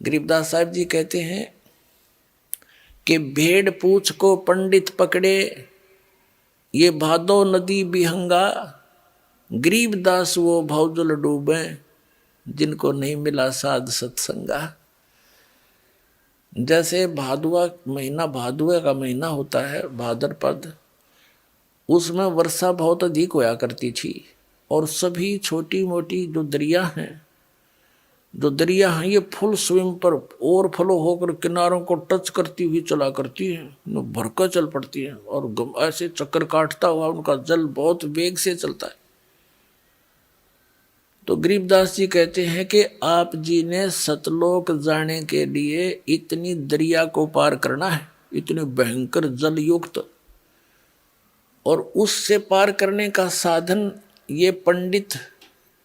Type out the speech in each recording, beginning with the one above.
गरीबदास साहब जी कहते हैं कि भेड़ पूछ को पंडित पकड़े, ये भादो नदी बिहंगा, गरीबदास वो भवजल डूबे, जिनको नहीं मिला साध सत्संगा। जैसे भादुआ महीना, भादुए का महीना होता है भाद्रपद, उसमें वर्षा बहुत अधिक होया करती थी और सभी छोटी मोटी जो दरिया हैं, ये फुल स्विम पर ओवरफ्लो होकर किनारों को टच करती हुई चला करती हैं, भरकर चल पड़ती हैं और ऐसे चक्कर काटता हुआ उनका जल बहुत वेग से चलता है। तो गरीबदास जी कहते हैं कि आप जी ने सतलोक जाने के लिए इतनी दरिया को पार करना है, इतने भयंकर जल युक्त, और उससे पार करने का साधन ये पंडित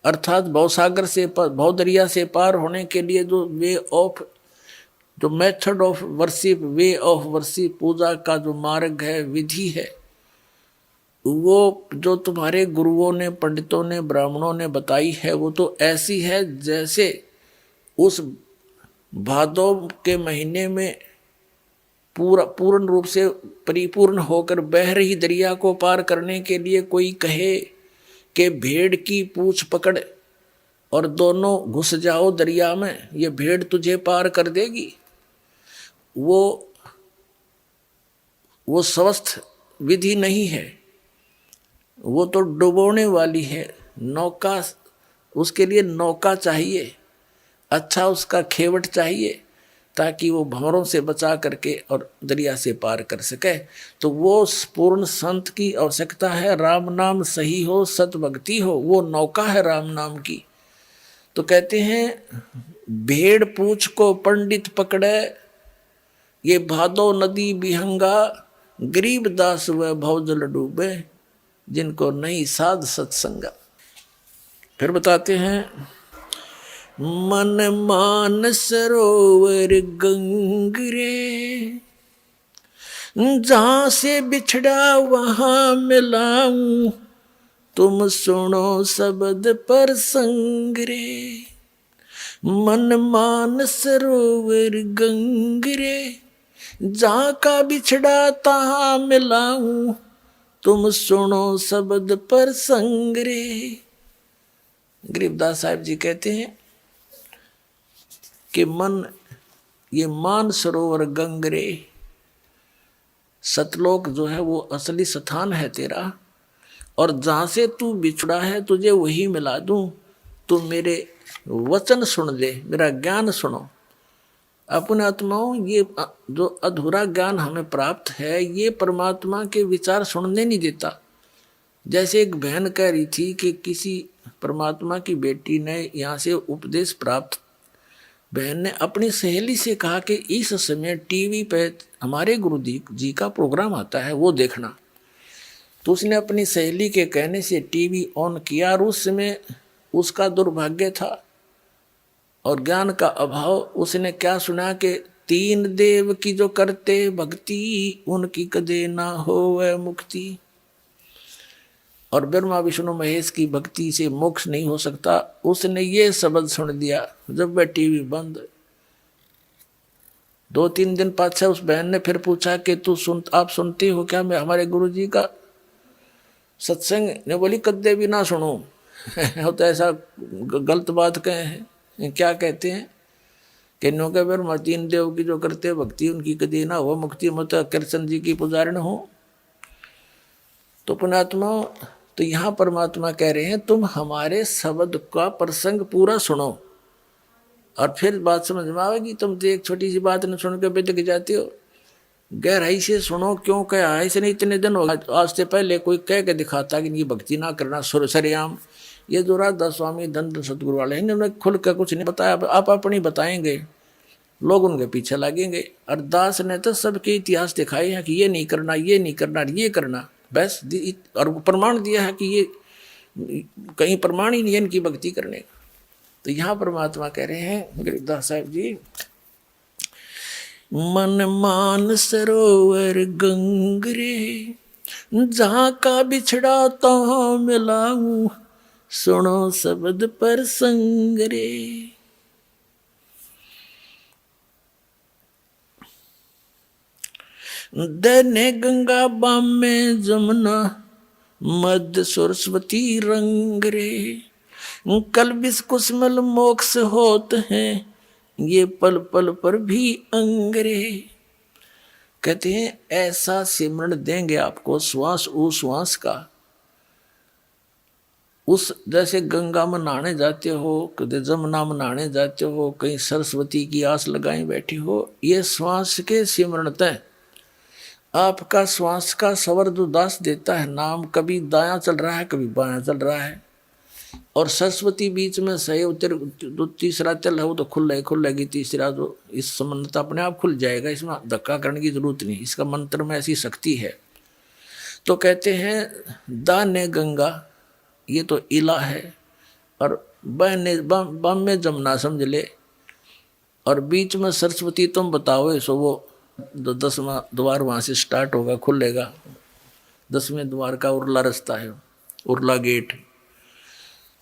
अर्थात भवसागर से भवदरिया से पार होने के लिए जो method of worship, way of worship, पूजा का जो मार्ग है, विधि है, वो जो तुम्हारे गुरुओं ने, पंडितों ने, ब्राह्मणों ने बताई है, वो तो ऐसी है जैसे उस भादो के महीने में पूर्ण रूप से परिपूर्ण होकर बह रही दरिया को पार करने के लिए कोई कहे कि भेड़ की पूंछ पकड़ और दोनों घुस जाओ दरिया में, ये भेड़ तुझे पार कर देगी। वो स्वस्थ विधि नहीं है, वो तो डुबोने वाली है। नौका, उसके लिए नौका चाहिए, अच्छा उसका खेवट चाहिए, ताकि वो भंवरों से बचा करके और दरिया से पार कर सके। तो वो पूर्ण संत की आवश्यकता है। राम नाम सही हो, सत भक्ति हो, वो नौका है राम नाम की। तो कहते हैं भेड़ पूछ को पंडित पकड़े, ये भादो नदी बिहंगा, गरीबदास व भवजल डूबे, जिनको नहीं साध सत्संगा। फिर बताते हैं मन मान सरोवर गंगरे, जहां से बिछड़ा वहां मिलाऊं, तुम सुनो शब्द पर संग रे। मन मान सरोवर गंगरे, जहां का बिछड़ा तहां मिलाऊं, तुम सुनो शब्द पर संग रे। गरीबदास साहब जी कहते हैं कि मन, ये मान सरोवर गंगरे, सतलोक जो है वो असली स्थान है तेरा, और जहां से तू बिछड़ा है तुझे वही मिला दूं। तू मेरे वचन सुन ले, मेरा ज्ञान सुनो। अपने आत्माओं, ये जो अधूरा ज्ञान हमें प्राप्त है, ये परमात्मा के विचार सुनने नहीं देता। जैसे एक बहन कह रही थी कि किसी परमात्मा की बेटी ने यहाँ से उपदेश प्राप्त, बहन ने अपनी सहेली से कहा कि इस समय टीवी पे हमारे गुरु जी का प्रोग्राम आता है, वो देखना। तो उसने अपनी सहेली के कहने से टीवी ऑन किया, और उस समय उसका दुर्भाग्य था और ज्ञान का अभाव। उसने क्या सुना कि तीन देव की जो करते भक्ति, उनकी कदे ना होवे मुक्ति। और ब्रह्मा विष्णु महेश की भक्ति से मोक्ष नहीं हो सकता। उसने ये शब्द सुन दिया जब वह टीवी बंद। 2-3 दिन पाछे उस बहन ने फिर पूछा कि आप सुनती हो क्या मैं हमारे गुरु जी का सत्संग? ने बोली कदे भी ना सुनो। हो तो ऐसा गलत बात कहे हैं। क्या कहते हैं कि नो के ब्रह्मा तीन देव की जो करते भक्ति, उनकी कदी ना हो मुक्ति, मत कृष्ण जी की पुजारण हो। तो पुणात्मा, तो यहाँ परमात्मा कह रहे हैं तुम हमारे शब्द का प्रसंग पूरा सुनो और फिर बात समझ में आएगी। तुम तो एक छोटी सी बात न सुन के बेतक जाती हो। गहराई से सुनो। क्यों कहा ऐसे नहीं, इतने दिन हो आज से पहले कोई कह के दिखाता कि ये भक्ति ना करना सरेआम। ये जो राधा स्वामी धन सतगुरु वाले हैं, इन्होंने खुल कर कुछ नहीं बताया, आप अपनी बताएंगे, लोग उनके पीछे लगेंगे। और दास ने तो सबके इतिहास दिखाए हैं कि ये नहीं करना, ये नहीं करना, ये करना, बस। और प्रमाण दिया है कि ये कहीं प्रमाण ही नहीं है इनकी भक्ति करने का। तो यहाँ परमात्मा कह रहे हैं गरीबदास साहब जी, मन मान सरोवर गंगरे, जहाँ का बिछड़ा तहाँ मिलाऊं, सुनो शब्द पर संग रे। दैने गंगा बाम में जमुना मध्य सरस्वती रंग रे, कल बिस कुसमल मोक्ष होत हैं ये पल पल पर भी अंगरे। कहते हैं ऐसा सिमरण देंगे आपको श्वास उ श्वास का, उस जैसे गंगा में नहाने जाते हो, कभी जमुना में नहाने जाते हो, कहीं सरस्वती की आस लगाई बैठी हो, ये श्वास के सिमरण तय आपका श्वास का संवर्ध उदास देता है। नाम कभी दायां चल रहा है कभी बायां चल रहा है, और सरस्वती बीच में सही उतर तो तीसरा चल है वो तो खुलेगी तीसरा, तो इस संबंध तो अपने आप खुल जाएगा, इसमें धक्का करने की जरूरत नहीं, इसका मंत्र में ऐसी शक्ति है। तो कहते हैं दाने गंगा ये तो इला है, और बहने बम में जमुना समझ ले, और बीच में सरस्वती तुम बताओ। सो वो 10वां द्वार वहाँ से स्टार्ट होगा, खुलेगा 10वें द्वार का उरला रास्ता है, उरला गेट।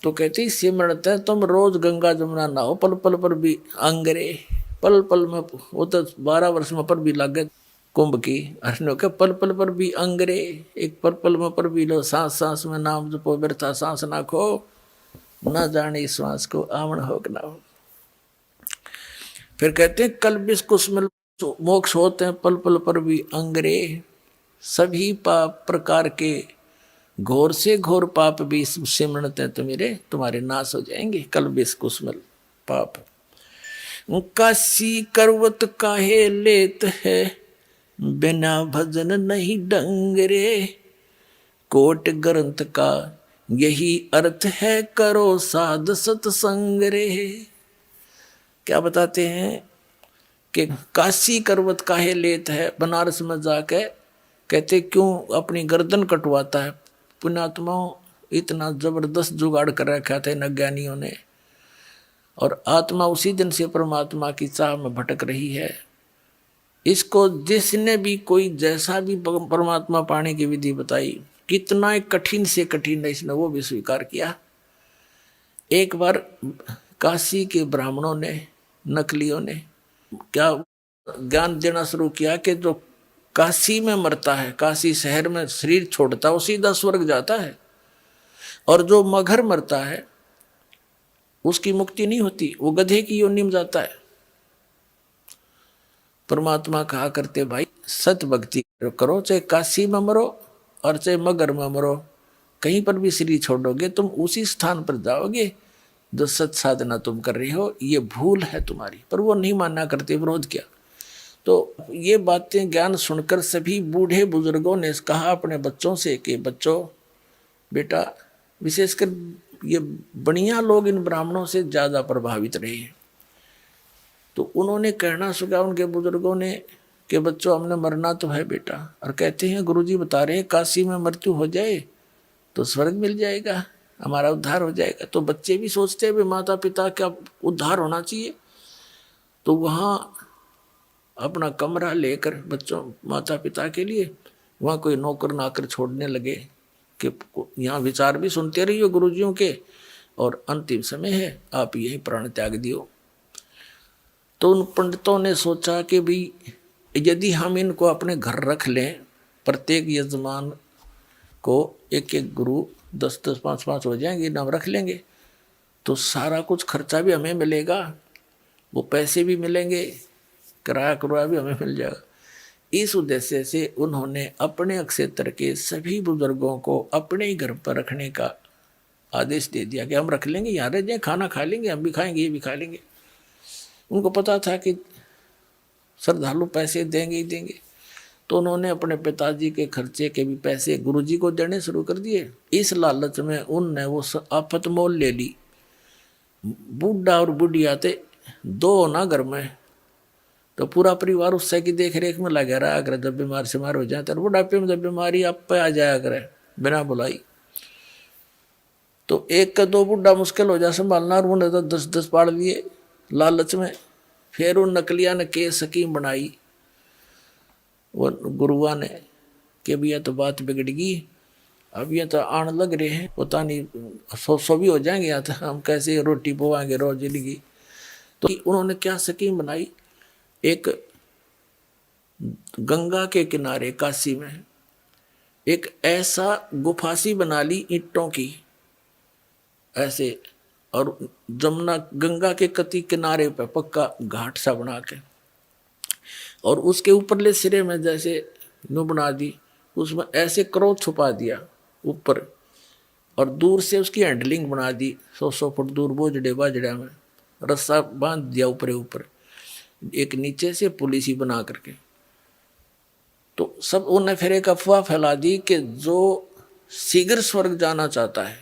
तो कहती सिमरत है तुम रोज गंगा जमुना नहाओ, पल पल पर भी अंगरे, पल पल में वो तो 12 वर्ष में पर भी लग गए कुंभ की अर्नो के, पल पल पर भी अंगरे, एक पल पल में पर भी लो, सांस सांस में नाम जपो, व्यर्था सांस ना खो, ना जाने श्वास को आवण हो कि ना हो। फिर कहते हैं कल बिस कुसमल मोक्ष होते हैं पल पल पर भी अंगरे, सभी पाप प्रकार के घोर से घोर पाप भी सिमरत है तुम्हारे नाश हो जाएंगे। कल बिस कुसमल पाप काशी करवत काहे लेत है, बिना भजन नहीं डंगरे, कोट ग्रंथ का यही अर्थ है करो साध सत्संग रे। क्या बताते हैं कि काशी करवत काहे लेत है, बनारस में जाके कहते क्यों अपनी गर्दन कटवाता है। पुण्यात्माओं इतना जबरदस्त जुगाड़ कर रखा था इन अज्ञानियों ने, और आत्मा उसी दिन से परमात्मा की चाह में भटक रही है। इसको जिसने भी कोई जैसा भी परमात्मा पाने की विधि बताई, कितना कठिन से कठिन है, इसने वो भी स्वीकार किया। एक बार काशी के ब्राह्मणों ने, नकलियों ने क्या ज्ञान देना शुरू किया कि जो काशी में मरता है, काशी शहर में शरीर छोड़ता है, वो सीधा स्वर्ग जाता है, और जो मगर मरता है उसकी मुक्ति नहीं होती, वो गधे की योनि में जाता है। परमात्मा कहा करते भाई सत भक्ति करो, चाहे काशी में मरो और चाहे मगर में मरो, कहीं पर भी शरीर छोड़ोगे तुम उसी स्थान पर जाओगे जो सत साधना तुम कर रही हो, ये भूल है तुम्हारी। पर वो नहीं मानना करते, विरोध किया। तो ये बातें ज्ञान सुनकर सभी बूढ़े बुजुर्गों ने कहा अपने बच्चों से कि बच्चों बेटा, विशेषकर ये बढ़िया लोग इन ब्राह्मणों से ज़्यादा प्रभावित रहे हैं। तो उन्होंने कहना सुना उनके बुजुर्गों ने कि बच्चों हमने मरना तो है बेटा, और कहते हैं गुरुजी बता रहे हैं काशी में मृत्यु हो जाए तो स्वर्ग मिल जाएगा, हमारा उद्धार हो जाएगा। तो बच्चे भी सोचते हैं भी माता पिता का उद्धार होना चाहिए, तो वहाँ अपना कमरा लेकर बच्चों माता पिता के लिए वहाँ कोई नौकर नाकर छोड़ने लगे कि यहाँ विचार भी सुनते रहिए गुरुजियों के, और अंतिम समय है आप यही प्राण त्याग दियो। तो उन पंडितों ने सोचा कि भाई यदि हम इनको अपने घर रख लें, प्रत्येक यजमान को एक एक गुरु 10-10, 5-5 हो जाएंगे, नाम रख लेंगे, तो सारा कुछ खर्चा भी हमें मिलेगा, वो पैसे भी मिलेंगे, किराया करवा भी हमें मिल जाएगा। इस उद्देश्य से उन्होंने अपने क्षेत्र के सभी बुजुर्गों को अपने ही घर पर रखने का आदेश दे दिया कि हम रख लेंगे, यहाँ रह जाए, खाना खा लेंगे, हम भी खाएंगे, ये भी खा लेंगे। उनको पता था कि श्रद्धालु पैसे देंगे ही देंगे, तो उन्होंने अपने पिताजी के खर्चे के भी पैसे गुरुजी को देने शुरू कर दिए। इस लालच में उनने वो आफत मोल ले ली। बूढ़ा और बुढ़िया थे दो ना घर में, तो पूरा परिवार उससे की देख रेख में लगा रहा। अगर जब बीमार शिमार हो जाए तो बुढ़ापे में जब बीमारी आप पे आ जाया करे बिना बुलाई, तो एक का दो बुढ़ा मुश्किल हो जाए संभालना, और उन्हें तो 10-10 पाड़ लिए लालच में। फिर उन नकलिया ने केस स्कीम बनाई वो गुरुआ ने कि भैया तो बात बिगड़ गई, अब ये तो आने लग रहे हैं, पता नहीं 100 भी हो जाएंगे, या तो हम कैसे रोटी पवाएंगे रोज जिंदगी। तो उन्होंने क्या स्कीम बनाई, एक गंगा के किनारे काशी में एक ऐसा गुफासी बना ली ईंटों की ऐसे, और जमुना गंगा के कति किनारे पे पक्का घाट सा बना के, और उसके ऊपरले सिरे में जैसे नु बना दी, उसमें ऐसे क्रोध छुपा दिया ऊपर, और दूर से उसकी हैंडलिंग बना दी 100 फुट दूर बोझड़े बाजड़ा में रस्सा बांध दिया ऊपर ऊपर, एक नीचे से पुलिस ही बना करके। तो सब उन्हें फिर एक अफवाह फैला दी कि जो शीघ्र स्वर्ग जाना चाहता है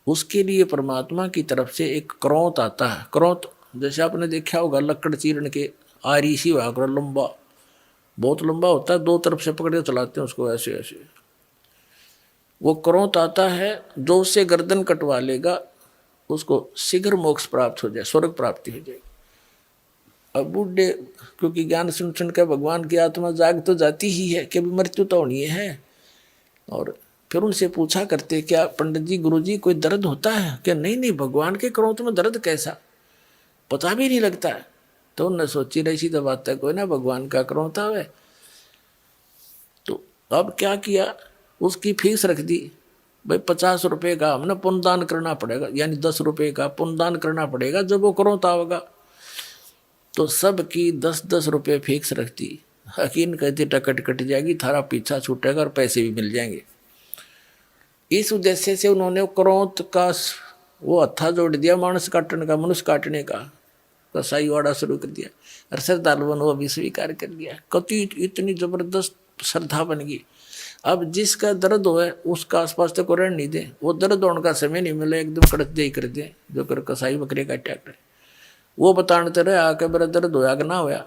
उसके लिए परमात्मा की तरफ से एक क्रोध आता है। क्रोध जैसे आपने देखा होगा लकड़ चीरन के आरी सी हुआ कर, लंबा बहुत लंबा होता है, 2 तरफ से पकड़ के चलाते हैं उसको ऐसे ऐसे। वो क्रोध आता है, जो उससे गर्दन कटवा लेगा उसको शीघ्र मोक्ष प्राप्त हो जाए, स्वर्ग प्राप्ति हो जाएगी। अब बूढ़े क्योंकि ज्ञान सुन सुन के भगवान की आत्मा जाग तो जाती ही है कि अभी मृत्यु तो होनी है, और फिर उनसे पूछा करते क्या पंडित जी गुरुजी कोई दर्द होता है क्या? नहीं नहीं, भगवान के क्रोध में दर्द कैसा, पता भी नहीं लगता है। तो उन्होंने सोची रही तो बात है कोई ना, भगवान का क्रोध है। तो अब क्या किया, उसकी फीस रख दी भाई 50 रुपये का हमने पुण्यदान करना पड़ेगा, यानी 10 रुपये का पुण्यदान करना पड़ेगा जब वो क्रोध आवेगा। तो सबकी 10-10 रुपये फिक्स रखती। हकीम कहती टकट कट जाएगी, थारा पीछा छूटेगा और पैसे भी मिल जाएंगे। इस उद्देश्य से उन्होंने क्रोध का वो हत्था जोड़ दिया, मानस काटने का, मनुष्य काटने का कसाई वाड़ा शुरू कर दिया। और श्रद्धालुओं ने वो भी स्वीकार कर लिया। कति इतनी जबरदस्त श्रद्धा बन गई। अब जिसका दर्द हो है उसका आसपास तक को रहने नहीं दे, वो दर्द होने का समय नहीं मिले, एकदम कड़क दे कर दे, जो कर कसाई बकरे का अटैक करे वो बताते रहे आके मेरा दर्द होया कि ना होया।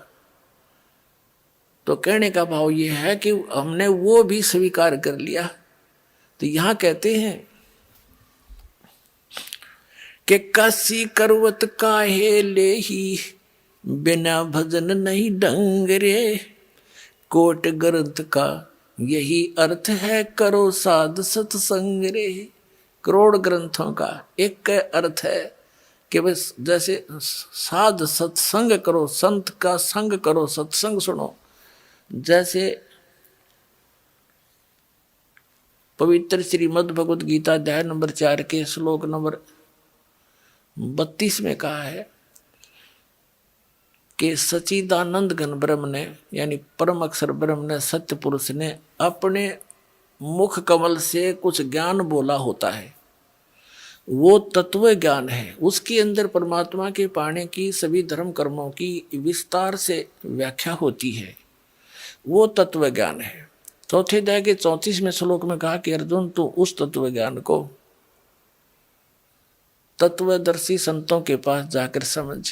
तो कहने का भाव ये है कि हमने वो भी स्वीकार कर लिया। तो यहां कहते हैं कि काशी करवत काहे ले ही, बिना भजन नहीं ढंग रे। कोट ग्रंथ का यही अर्थ है, करो साध सत्संग रे। करोड़ ग्रंथों का एक अर्थ है कि बस जैसे साध सत्संग करो, संत का संग करो, सत्संग सुनो। जैसे पवित्र श्रीमद् भगवद गीता अध्याय नंबर 4 के श्लोक नंबर 32 में कहा है कि सच्चिदानंद घन ब्रह्म ने, यानी परम अक्षर ब्रह्म ने, सत्य पुरुष ने अपने मुख कमल से कुछ ज्ञान बोला होता है। वो तत्व ज्ञान है, उसके अंदर परमात्मा के पाने की सभी धर्म कर्मों की विस्तार से व्याख्या होती है। वो तत्व ज्ञान है। चौथे अध्याय के 34वें श्लोक में कहा कि अर्जुन तू उस तत्व ज्ञान को तत्वदर्शी संतों के पास जाकर समझ।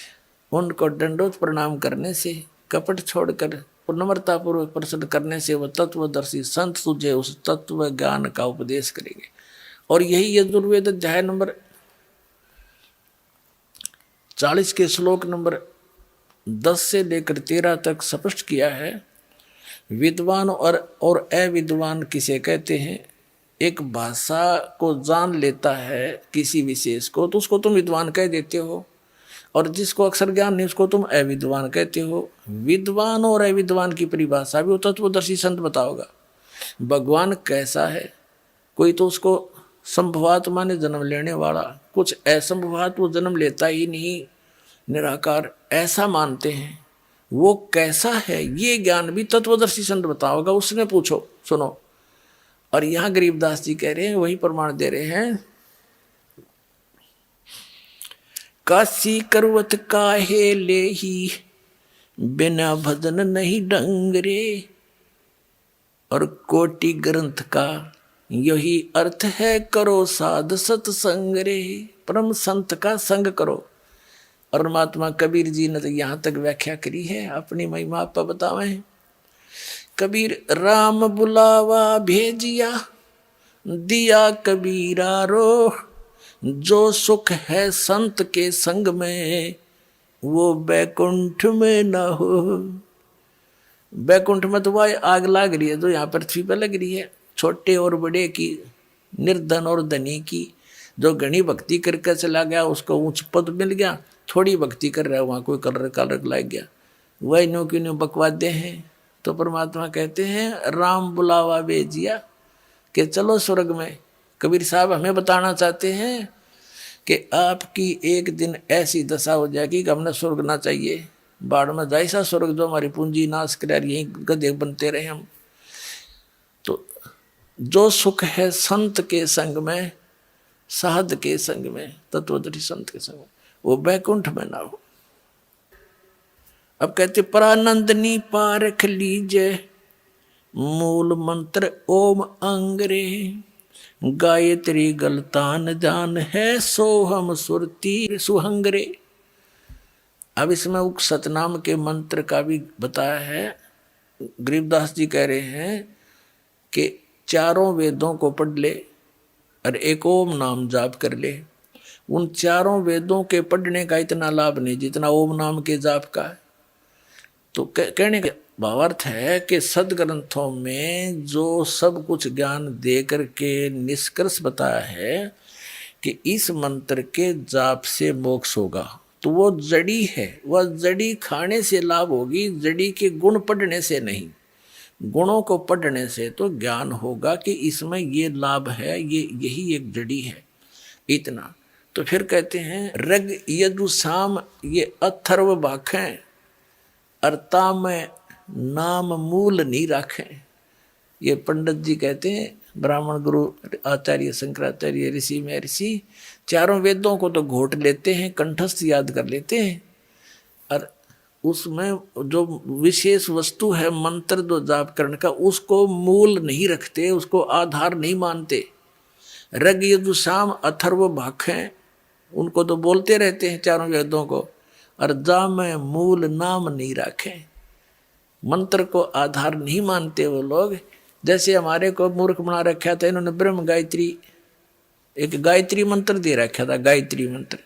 उनको दंडोत प्रणाम करने से, कपट छोड़कर नम्रता पूर्वक प्रश्न करने से वह तत्वदर्शी संत तुझे उस तत्व ज्ञान का उपदेश करेंगे। और यही यजुर्वेद अध्याय नंबर 40 के श्लोक नंबर 10 से लेकर 13 तक स्पष्ट किया है। विद्वान और अविद्वान किसे कहते हैं? एक भाषा को जान लेता है किसी विशेष को तो उसको तुम विद्वान कह देते हो, और जिसको अक्षर ज्ञान नहीं उसको तुम अविद्वान कहते हो। विद्वान और अविद्वान की परिभाषा भी वो तत्वदर्शी संत बताओगा। भगवान कैसा है? कोई तो उसको संभवात्मा ने जन्म लेने वाला, कुछ असंभवात वो जन्म लेता ही नहीं, निराकार ऐसा मानते हैं। वो कैसा है ये ज्ञान भी तत्वदर्शी संत बताओगा, उसने पूछो सुनो। और यहां गरीबदास जी कह रहे हैं, वही प्रमाण दे रहे हैं, काशी करवत काहे ले ही, बिना भजन नहीं ढंग रे। और कोटि ग्रंथ का यही अर्थ है, करो साध सत्संग रे। परम संत का संग करो। और महात्मा कबीर जी ने तो यहाँ तक व्याख्या करी है, अपनी महिमा आप बतावे। कबीर राम बुलावा भेजिया, दिया कबीरा रो। जो सुख है संत के संग में, वो बैकुंठ में न हो। बैकुंठ में तो वह आग लग रही है जो यहाँ पृथ्वी पर लग रही है, छोटे और बड़े की, निर्धन और धनी की। जो घनी भक्ति करके चला गया उसको ऊंच पद मिल गया, थोड़ी भक्ति कर रहा है वहाँ कोई कलर कलर लग गया। वही न्यू की न्यू बकवादे हैं, तो परमात्मा कहते हैं राम बुलावा भेजिया कि चलो स्वर्ग में। कबीर साहब हमें बताना चाहते हैं कि आपकी एक दिन ऐसी दशा हो जाएगी कि हमने स्वर्ग ना चाहिए, बाढ़ में जाए सा स्वर्ग जो हमारी पूंजी नाश करे, यहीं गधे बनते रहे हम। तो जो सुख है संत के संग में, साध के संग में, तत्वदर्शी संत के संग में, वो बैकुंठ में ना हो। अब कहते परानंदनी पारख लीजे, मूल मंत्र ओम अंगरे, गायत्री गलतान जान है, सोहम सुरती सुहंगरे। अब इसमें उक सतनाम के मंत्र का भी बताया है। गरीबदास जी कह रहे हैं कि चारों वेदों को पढ़ ले और एक ओम नाम जाप कर ले। उन चारों वेदों के पढ़ने का इतना लाभ नहीं जितना ओम नाम के जाप का है। तो कहने का भावार्थ है कि सदग्रंथों में जो सब कुछ ज्ञान दे करके निष्कर्ष बताया है कि इस मंत्र के जाप से मोक्ष होगा, तो वो जड़ी है, वह जड़ी खाने से लाभ होगी, जड़ी के गुण पढ़ने से नहीं। गुणों को पढ़ने से तो ज्ञान होगा कि इसमें ये लाभ है, ये यही एक जड़ी है, इतना। तो फिर कहते हैं रग यजुसाम ये अथर्व भाखें, अर्ता में नाम मूल नहीं रखें। ये पंडित जी कहते हैं, ब्राह्मण गुरु आचार्य शंकराचार्य ऋषि में ऋषि चारों वेदों को तो घोट लेते हैं, कंठस्थ याद कर लेते हैं, और उसमें जो विशेष वस्तु है मंत्र जो जाप करने का, उसको मूल नहीं रखते, उसको आधार नहीं मानते। रग यजुसाम अथर्व भाखें, उनको तो बोलते रहते हैं चारों वेदों को, और जा में मूल नाम नहीं रखें। मंत्र को आधार नहीं मानते वो लोग। जैसे हमारे को मूर्ख बना रखा था इन्होंने, ब्रह्म गायत्री, एक गायत्री मंत्र दे रखा था, गायत्री मंत्र,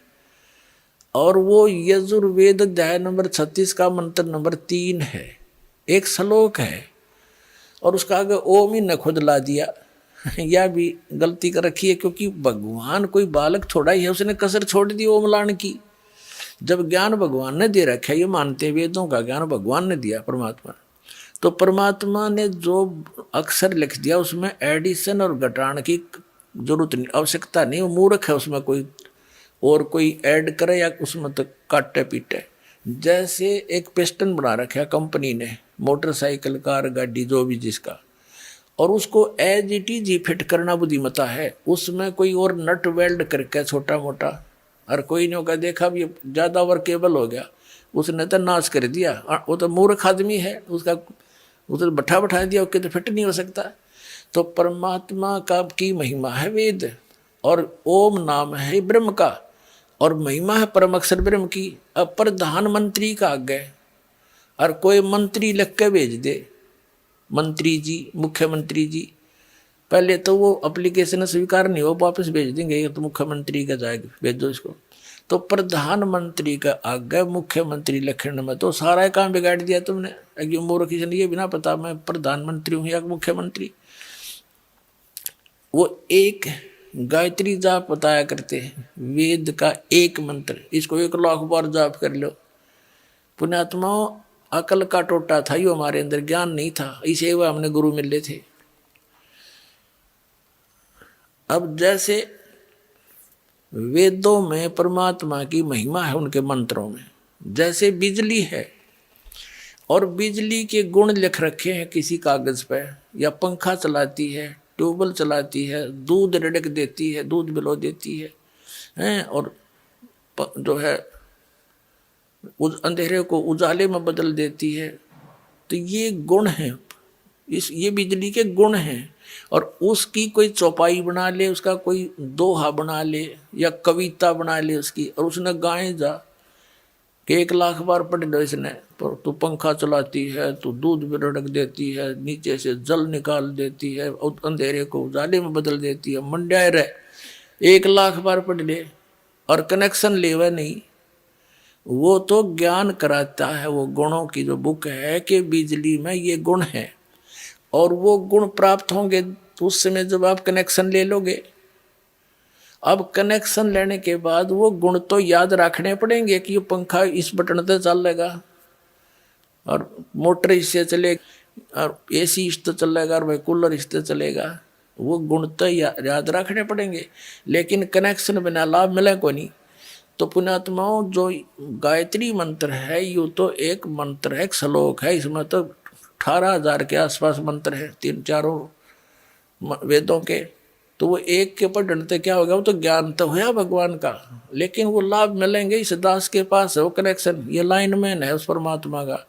और वो यजुर्वेद अध्याय नंबर 36 का मंत्र नंबर 3 है, एक श्लोक है, और उसका आगे ओम ही न खुद ला दिया। या भी गलती कर रखी है, क्योंकि भगवान कोई बालक थोड़ा ही है, उसने कसर छोड़ दी ओम लाने की। जब ज्ञान भगवान ने दे रखा है, ये मानते वेदों का ज्ञान भगवान ने दिया परमात्मा, तो परमात्मा ने जो अक्षर लिख दिया उसमें एडिशन और घटाने की जरूरत नहीं, आवश्यकता नहीं। वो मूर्ख है उसमें कोई और कोई ऐड करे या उसमें तो काटे पीटे। जैसे एक पिस्टन बना रखा कंपनी ने, मोटरसाइकिल कार गाड़ी जो भी जिसका, और उसको एज इट इज ही फिट करना बुद्धिमता है, उसमें कोई और नट वेल्ड करके छोटा मोटा, और कोई ने का देखा भी ज़्यादा वर्केबल हो गया, उसने तो नाश कर दिया। वो तो मूर्ख आदमी है, उसका उधर बैठा दिया, उसके तो फिट नहीं हो सकता। तो परमात्मा का की महिमा है वेद, और ओम नाम है ब्रह्म का, और महिमा है परम अक्षर ब्रह्म की। अब प्रधानमंत्री का आगे और कोई मंत्री लिख के भेज दे, मंत्री जी, मुख्यमंत्री जी, पहले तो वो एप्लीकेशन स्वीकार नहीं हो, वापस भेज देंगे, ये तो मुख्यमंत्री का जाएगा, भेजो इसको। तो प्रधानमंत्री का आगे मुख्यमंत्री लिखने में तो सारा काम बिगाड़ दिया तुमने। मूर्ख ये बिना पता मैं प्रधानमंत्री हूँ या मुख्यमंत्री। वो एक गायत्री जाप बताया करते हैं, वेद का एक मंत्र, इसको 1 लाख बार जाप कर लो। पुण्यात्माओं, अकल का टोटा था यो हमारे अंदर, ज्ञान नहीं था, इसे वो हमने गुरु मिले थे। अब जैसे वेदों में परमात्मा की महिमा है उनके मंत्रों में, जैसे बिजली है और बिजली के गुण लिख रखे हैं किसी कागज पे, या पंखा चलाती है, ट्यूबवेल चलाती है, दूध रिड़क देती है, दूध बिलो देती है, और जो है अंधेरे को उजाले में बदल देती है। तो ये गुण हैं, ये बिजली के गुण हैं। और उसकी कोई चौपाई बना ले, उसका कोई दोहा बना ले या कविता बना ले उसकी, और उसने गाए जा कि 1 लाख बार पढ़ लो इसने, पर तू पंखा चलाती है, तू दूध भी रड़क देती है, नीचे से जल निकाल देती है, अंधेरे को उजाले में बदल देती है, मंड्याए रहे, 1 लाख बार पढ़ ले और कनेक्शन लेवा नहीं। वो तो ज्ञान कराता है, वो गुणों की जो बुक है कि बिजली में ये गुण है, और वो गुण प्राप्त होंगे तो उस समय जब आप कनेक्शन ले लोगे। अब कनेक्शन लेने के बाद वो गुण तो याद रखने पड़ेंगे कि ये पंखा इस बटन से चलेगा और मोटर इससे चले, और एसी इससे चलेगा और भाई कूलर इससे चलेगा, वो गुण तो याद रखने पड़ेंगे, लेकिन कनेक्शन बिना लाभ मिले को नहीं। तो पुण्यात्माओं, जो गायत्री मंत्र है यू तो एक मंत्र है, एक श्लोक है, इसमें तो 18,000 के आसपास मंत्र है, 3-4 वेदों के। तो वो एक के पढ़ने से क्या होगा, वो तो ज्ञान तो है भगवान का, लेकिन वो लाभ मिलेंगे इस दास के पास है वो कनेक्शन, ये लाइनमैन है उस परमात्मा का,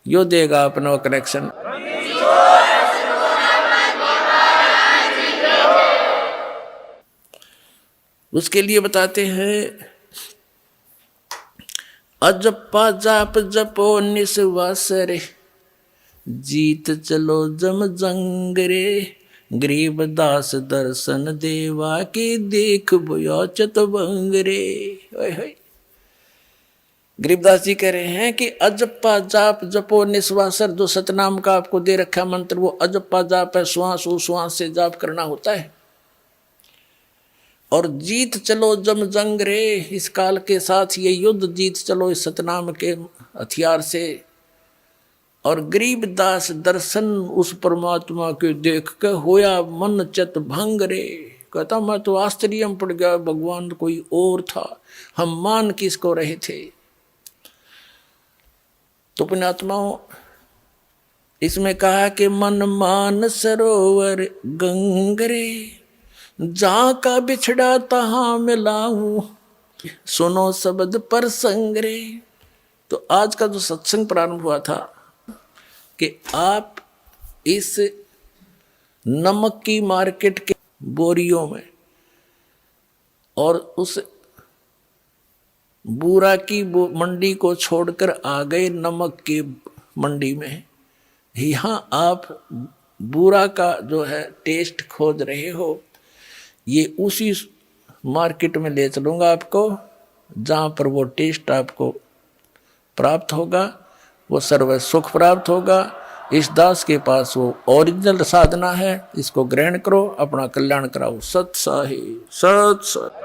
यो देगा अपना वो कनेक्शन। उसके लिए बताते हैं, अजप्पा जाप जपो निस्वास रे, जीत चलो जम जंग रे, गरीब दास दर्शन देवा के देख बोया चतवंग रे। गरीबदास जी कह रहे हैं कि अजप्पा जाप जपो निस्वासर, जो सतनाम का आपको दे रखा मंत्र वो अजप्पा जाप है, श्वास उश्वास से जाप करना होता है। और जीत चलो जम जंग रे, इस काल के साथ ये युद्ध जीत चलो इस सतनाम के हथियार से। और गरीब दास दर्शन उस परमात्मा के देख के होया मन चत भंग रे, कहता मैं तो आश्चर्य में पड़ गया, भगवान कोई और था, हम मान किसको रहे थे। तो पुण्यात्माओं, इसमें कहा कि मन मान सरोवर गंगरे, जहाँ का बिछड़ा तहाँ मिलाऊं, सुनो शब्द पर संगरे। तो आज का जो सत्संग प्रारंभ हुआ था कि आप इस नमक की मार्केट के बोरियों में और उस बूरा की मंडी को छोड़कर आ गए नमक की मंडी में। यहाँ आप बूरा का जो है टेस्ट खोज रहे हो, ये उसी मार्केट में ले चलूँगा आपको जहाँ पर वो टेस्ट आपको प्राप्त होगा, वो सर्व सुख प्राप्त होगा। इस दास के पास वो ओरिजिनल साधना है, इसको ग्रहण करो, अपना कल्याण कराओ। सत साही सत सत।